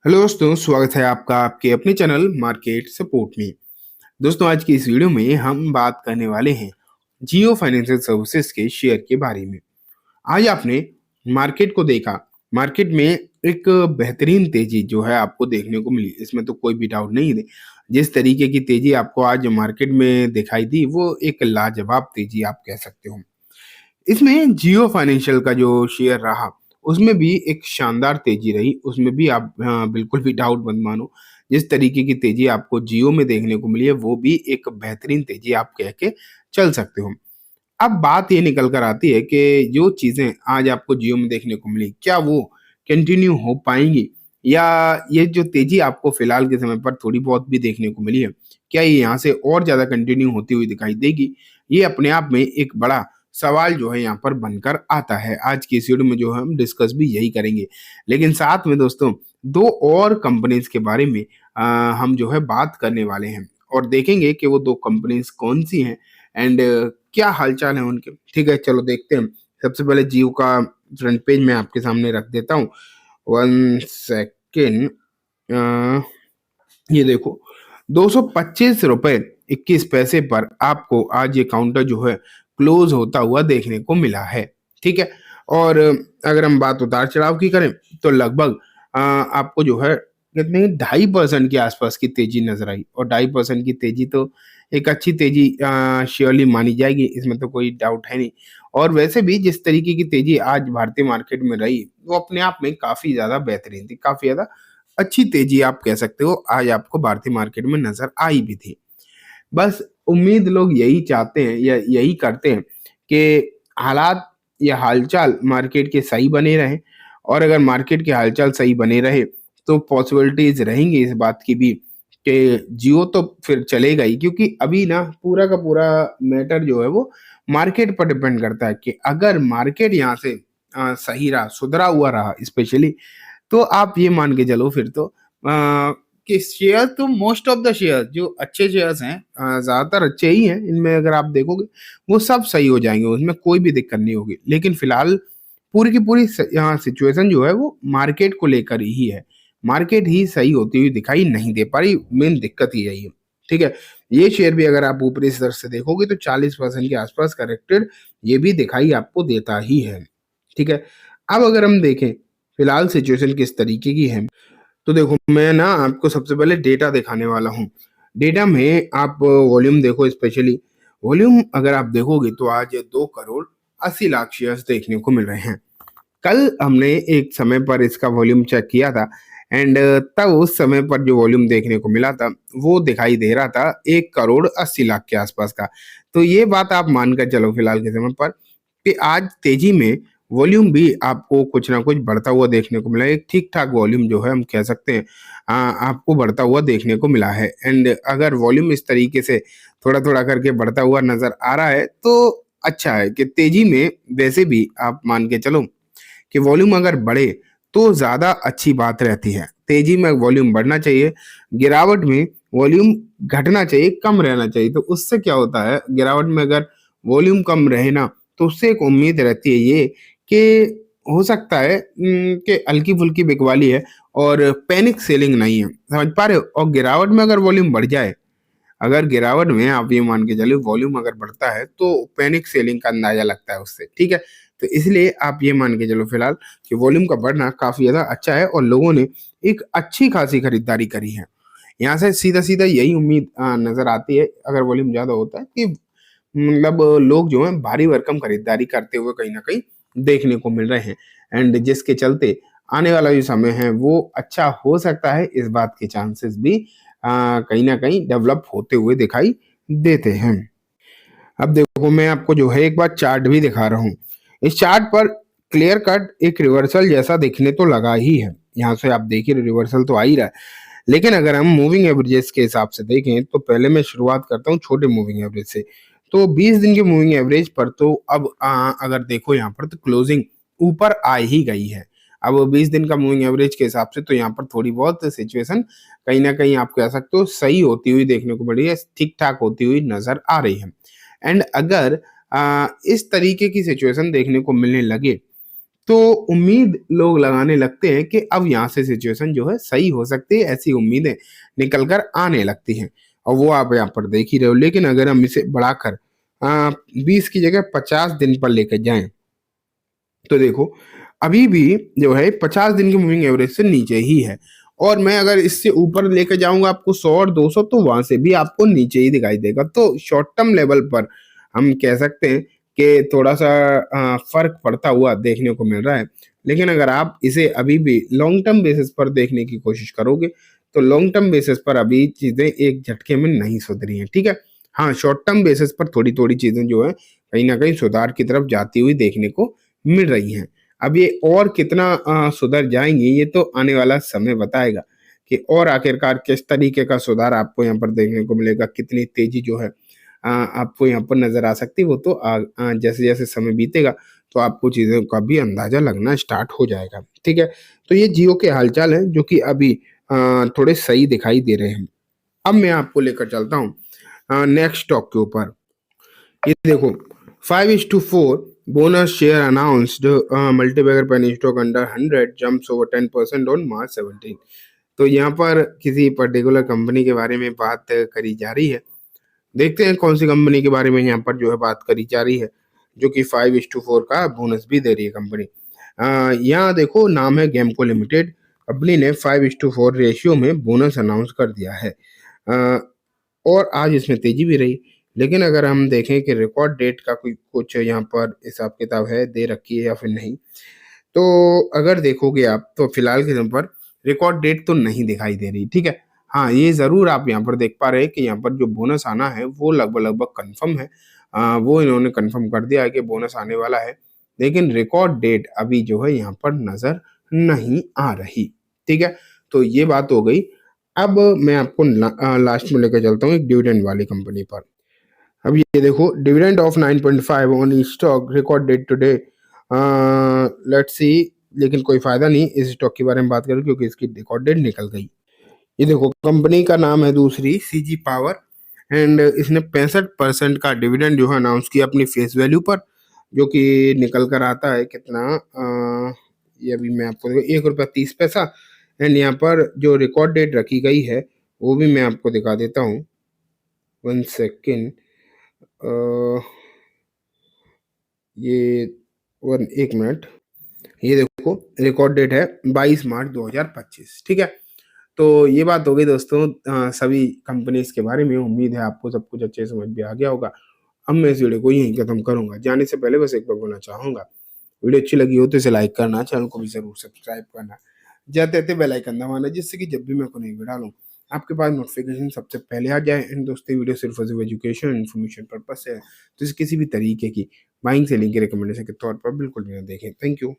Hello दोस्तों, स्वागत है आपका आपके अपने चैनल मार्केट सपोर्ट में। दोस्तों, आज की इस वीडियो में हम बात करने वाले हैं जियो फाइनेंशियल सर्विसेज के शेयर के बारे में। आज आपने मार्केट को देखा, मार्केट में एक बेहतरीन तेजी जो है आपको देखने को मिली, इसमें तो कोई भी डाउट नहीं है। जिस तरीके की तेजी आपको आज मार्केट में दिखाई दी वो एक लाजवाब तेजी आप कह सकते हो। इसमें जियो फाइनेंशियल का जो शेयर रहा, उसमें भी एक शानदार तेजी रही। उसमें भी आप बिल्कुल भी डाउट मत मानो। जिस तरीके की तेजी आपको जियो में देखने को मिली है, वो भी एक बेहतरीन तेजी आप कह के चल सकते हो। अब बात ये निकल कर आती है कि जो चीज़ें आज आपको जियो में देखने को मिली, क्या वो कंटिन्यू हो पाएँगी? या ये जो तेज़ी आपको फ़िलहाल के समय पर थोड़ी बहुत भी देखने को मिली है, क्या ये यहाँ से और ज़्यादा कंटिन्यू होती हुई दिखाई देगी? ये अपने आप में एक बड़ा सवाल जो है यहाँ पर बनकर आता है। आज की इस वीडियो में जो है हम डिस्कस भी यही करेंगे। लेकिन साथ में दोस्तों 2 और कंपनीज़ के बारे में हम जो है बात करने वाले हैं और देखेंगे कि वो 2 कंपनीज़ कौन-सी हैं एंड क्या हालचाल है उनके। ठीक है, चलो देखते हैं। सबसे पहले जियो का फ्रंट पेज मैं आपके सामने रख देता हूँ। 1 सेकंड। अ, ये देखो, ₹225.21 पर आपको आज ये काउंटर जो है क्लोज़ होता हुआ देखने को मिला है। ठीक है? और अगर हम बात उतार-चढ़ाव की करें तो लगभग आपको जो है कितनी 2.5% के आसपास की तेज़ी नज़र आई और 2.5% की तेज़ी तो एक अच्छी तेज़ी श्योरली मानी जाएगी, इसमें तो कोई डाउट है नहीं। और वैसे भी जिस तरीके की तेज़ी आज भारतीय मार्केट में रही, वो अपने आप में काफ़ी ज़्यादा बेहतरीन थी, काफ़ी ज़्यादा अच्छी तेज़ी आप कह सकते हो, आज आपको भारतीय मार्केट में नज़र आई भी थी। बस उम्मीद लोग यही चाहते हैं या यही करते हैं कि हालात या हालचाल मार्केट के सही बने रहें और अगर मार्केट के हालचाल सही बने रहे, तो पॉसिबिलिटीज़ रहेंगी इस बात की भी कि जियो तो फिर चलेगा ही, क्योंकि अभी ना पूरा का पूरा मैटर जो है वो मार्केट पर डिपेंड करता है कि अगर मार्केट यहाँ से सही रहा, सुधरा हुआ रहा स्पेशली, तो आप ये मान के चलो फिर तो कि शेयर तो मोस्ट ऑफ द शेयर जो अच्छे शेयर्स हैं, ज़्यादातर अच्छे ही हैं, इनमें अगर आप देखोगे वो सब सही हो जाएँगे, उसमें कोई भी दिक्कत नहीं होगी। लेकिन फिलहाल पूरी की पूरी सिचुएशन जो है वो मार्केट को लेकर ही है। मार्केट ही सही होती हुई दिखाई नहीं दे पा रही, मेन दिक्कत ही यही है। ठीक है? ये शेयर भी अगर आप ऊपरी स्तर से देखोगे तो 40% के आसपास करेक्टेड ये भी दिखाई आपको देता ही है। ठीक है? अब अगर हम देखें फिलहाल सिचुएशन किस तरीके की है, तो देखो मैं ना आपको सबसे पहले डेटा दिखाने वाला हूँ। डेटा में आप वॉल्यूम देखो, स्पेशली वॉल्यूम अगर आप देखोगे तो आज 2 करोड़ 80 लाख शेयर्स देखने को मिल रहे हैं। कल हमने एक समय पर इसका वॉल्यूम चेक किया था एंड तब उस समय पर जो वॉल्यूम देखने को मिला था, वो दिखाई दे रहा था 1 करोड़ 80 लाख के आसपास का। तो ये बात आप मान कर चलो फिलहाल के समय पर कि आज तेजी में वॉल्यूम भी आपको कुछ ना कुछ बढ़ता हुआ देखने को मिला है। एक ठीक-ठाक वॉल्यूम जो है हम कह सकते हैं आपको बढ़ता हुआ देखने को मिला है एंड अगर वॉल्यूम इस तरीके से थोड़ा-थोड़ा करके बढ़ता हुआ नज़र आ रहा है, तो अच्छा है कि तेजी में वैसे भी आप मान के चलो कि वॉल्यूम अगर बढ़े तो ज़्यादा अच्छी बात रहती है। तेज़ी में वॉल्यूम बढ़ना चाहिए, गिरावट में वॉल्यूम घटना चाहिए, कम रहना चाहिए। तो उससे क्या होता है, गिरावट में अगर वॉल्यूम कम रहे ना, तो उससे एक उम्मीद रहती है ये कि हो सकता है कि हल्की-फुल्की बिकवाली है और पैनिक सेलिंग नहीं है। समझ पा रहे हो? और गिरावट में अगर वॉल्यूम बढ़ जाए, अगर गिरावट में आप ये मान के चलिए वॉल्यूम अगर बढ़ता है तो पैनिक सेलिंग का अंदाजा लगता है उससे, ठीक है? तो इसलिए आप ये मान के चलो फिलहाल कि वॉल्यूम का बढ़ना काफ़ी ज़्यादा अच्छा है और लोगों ने एक अच्छी खासी खरीदारी करी है। यहाँ से सीधा-सीधा यही उम्मीद नज़र आती है अगर वॉल्यूम ज़्यादा होता है कि मतलब लोग जो हैं भारी भरकम खरीदारी करते हुए कहीं न कहीं देखने को मिल रहे हैं एंड जिसके चलते आने वाला जो समय है वो अच्छा हो सकता है, इस बात के चांसेस भी कहीं न कहीं डेवलप होते हुए दिखाई देते हैं। अब देखो मैं आपको जो है एक बार चार्ट भी दिखा रहा हूँ। इस चार्ट पर क्लियर कट एक रिवर्सल जैसा दिखने तो लगा ही है। यहाँ से आप देखिए रिवर्सल तो आ ही रहा है। लेकिन अगर हम मूविंग एवरेजेस के हिसाब से देखें तो पहले मैं शुरुआत करता हूँ छोटे मूविंग एवरेज से। तो 20 दिन के मूविंग एवरेज पर तो अब अगर देखो यहाँ पर तो क्लोजिंग ऊपर आ ही गई है। अब 20 दिन का मूविंग एवरेज के हिसाब से तो यहाँ पर थोड़ी बहुत सिचुएशन कहीं न कहीं आप कह सकते हो सही होती हुई देखने को मिल रही है, ठीक-ठाक होती हुई नज़र आ रही है। एंड अगर इस तरीके की सिचुएशन देखने को मिलने लगे तो उम्मीद लोग लगाने लगते हैं कि अब यहाँ से सिचुएशन जो है सही हो सकती है, ऐसी उम्मीदें निकल कर आने लगती हैं और वो आप यहाँ पर देख ही रहे हो। लेकिन अगर हम इसे बढ़ाकर 20 की जगह 50 दिन पर लेकर जाएँ, तो देखो अभी भी जो है 50 दिन की मूविंग एवरेज से नीचे ही है और मैं अगर इससे ऊपर लेके जाऊँगा आपको 100 और 200 तो वहाँ से भी आपको नीचे ही दिखाई देगा। तो शॉर्ट टर्म लेवल पर हम कह सकते हैं कि थोड़ा-सा फ़र्क पड़ता हुआ देखने को मिल रहा है। लेकिन अगर आप इसे अभी भी लॉन्ग टर्म बेसिस पर देखने की कोशिश करोगे, तो लॉन्ग टर्म बेसिस पर अभी चीज़ें एक झटके में नहीं सुधरी हैं, ठीक है? हाँ, शॉर्ट टर्म बेसिस पर थोड़ी-थोड़ी चीज़ें जो हैं, कहीं न कहीं सुधार की तरफ जाती हुई देखने को मिल रही हैं। अब ये और कितना सुधर जाएँगी, ये तो आने वाला समय बताएगा कि और आखिरकार किस तरीके का सुधार आपको यहाँ पर देखने को मिलेगा, कितनी तेज़ी जो है आपको यहाँ पर नज़र आ सकती है, वो तो जैसे-जैसे समय बीतेगा, तो आपको चीज़ों का भी अंदाज़ा लगना स्टार्ट हो जाएगा, ठीक है? तो ये जियो के हाल-चाल हैं, जो कि अभी थोड़े सही दिखाई दे रहे हैं। अब मैं आपको लेकर चलता हूँ नेक्स्ट स्टॉक के ऊपर। ये देखो 5:4 bonus share announced multi-bagger penny stock under 100 jumps over 10% on March 17। तो यहाँ पर किसी पर्टिकुलर कंपनी के बारे में बात करी जा रही है। देखते हैं कौन सी कंपनी के बारे में यहाँ पर जो है बात करी जा रही है, जो कि 5:4 का बोनस भी दे रही है कंपनी। यहाँ देखो नाम है गेमको लिमिटेड। कंपनी ने 5:4 रेशियो में बोनस अनाउंस कर दिया है। अ, और आज इसमें तेज़ी भी रही। लेकिन अगर हम देखें कि रिकॉर्ड डेट का कोई कुछ यहाँ पर हिसाब-किताब है, दे रखी है या फिर नहीं, तो अगर देखोगे आप तो फिलहाल के दम पर रिकॉर्ड डेट तो नहीं दिखाई दे रही, ठीक है? हाँ, ये ज़रूर आप यहाँ पर देख पा रहे हैं कि यहाँ पर जो बोनस आना है वो लगभग-लगभग कन्फर्म है। वो इन्होंने कन्फर्म कर दिया है कि बोनस आने वाला है, लेकिन रिकॉर्ड डेट अभी जो है यहाँ पर नज़र नहीं आ रही, ठीक है? तो ये बात हो गई। अब मैं आपको लास्ट में लेके चलता हूँ एक डिविडेंड वाली कंपनी पर। अब ये देखो dividend of 9.5 on each stock record date today let's see. लेकिन कोई फ़ायदा नहीं इस स्टॉक के बारे में बात करें क्योंकि इसकी रिकॉर्ड डेट निकल गई। ये देखो कंपनी का नाम है दूसरी सीजी पावर एंड इसने 65% का डिविडेंड जो है अनाउंस किया अपनी फेस वैल्यू पर, जो कि निकल कर आता है कितना ये अभी मैं आपको देखो ₹1.30 एंड यहाँ पर जो रिकॉर्ड डेट रखी गई है वो भी मैं आपको दिखा देता हूँ। 1 सेकंड ये 1 मिनट। ये देखो रिकॉर्ड डेट है 22 मार्च 2025, ठीक है? तो ये बात हो गई दोस्तों सभी कंपनीज़ के बारे में। उम्मीद है आपको सब कुछ अच्छे से समझ में आ गया होगा। अब मैं इस वीडियो को यहीं खत्म करूँगा। जाने से पहले बस एक बार बोलना चाहूँगा, वीडियो अच्छी लगी हो तो इसे लाइक करना, चैनल को भी ज़रूर सब्सक्राइब करना। जाते-जाते बेल आइकन दबाना जिससे कि जब भी मैं कोई नई वीडियो डालूँ, आपके पास नोटिफ़िकेशन सबसे पहले आ जाए। एंड दोस्तों वीडियो सिर्फ़ और सिर्फ़ एजुकेशन एंड इन्फॉर्मेशन पर्पज़ से है। तो इसे किसी भी तरीके की बाइंग सेलिंग की रिकमेंडेशन के तौर पर बिल्कुल भी ना देखें। Thank you.